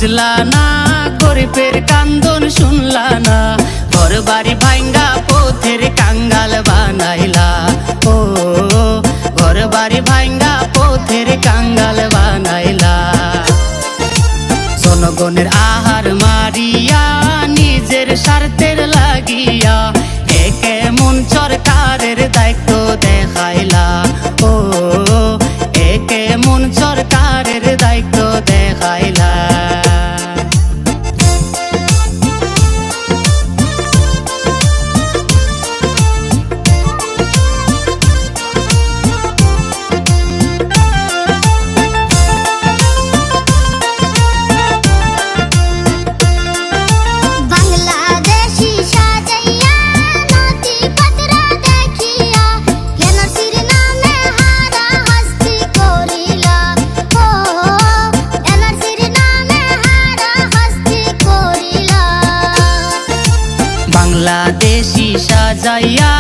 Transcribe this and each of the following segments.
বুঝলা না, গরিবের কান্দন শুনলা না, ঘর বাড়ি ভাঙ্গা পথের কাঙ্গাল বানাইলা। ও ঘর বাড়ি ভাঙ্গা পথের কাঙ্গাল বানাইলা। জনগণের আহার মারিয়া নিজের স্বার্থের লাগিয়া একে মন সরকারের দায়িত্ব দেখাইলা। ও একে মন সরকারের দায়িত্ব দেখাইলা। বাংলাদেশি সাজাইয়া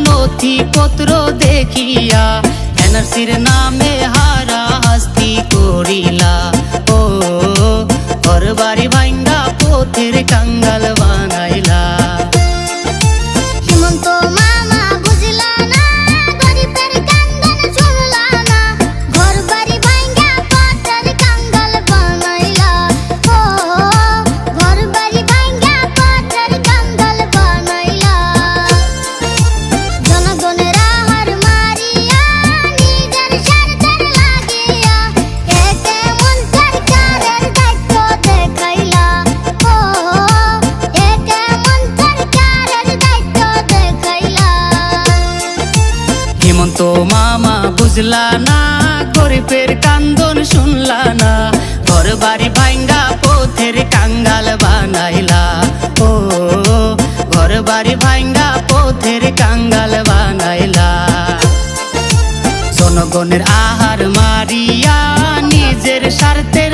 নথিপত্র দেখিয়া এনআরসির নামে হারা হাস্তি করিলা। ও ঘর বাড়ি ভাঙ্গা পথের কাঙ্গাল বানাইলা। হিমন্ত মামা বুঝলা না, গরিবের কান্দন শুনলা না, ঘর বাড়ি ভাঙ্গা পথের কাঙ্গাল বানাইলা। ও ঘর বাড়ি ভাঙ্গা পথের কাঙ্গাল বানাইলা। জনগণের আহার মারিয়া নিজের স্বার্থের লাগিয়া একে মন সরকারের দায়িত্ব দেখাইলা। ও একে মন সরকারের দায়িত্ব দেখাইলা। হিমন্ত মামা বুঝলা না, গরিবের কান্দন শুনলা না, ঘর বাড়ি ভাঙ্গা পথের কাঙ্গাল বানাইলা। ও ঘর বাড়ি ভাঙ্গা পথের কাঙ্গাল বানাইলা। জনগণের আহার মারিয়া নিজের স্বার্থের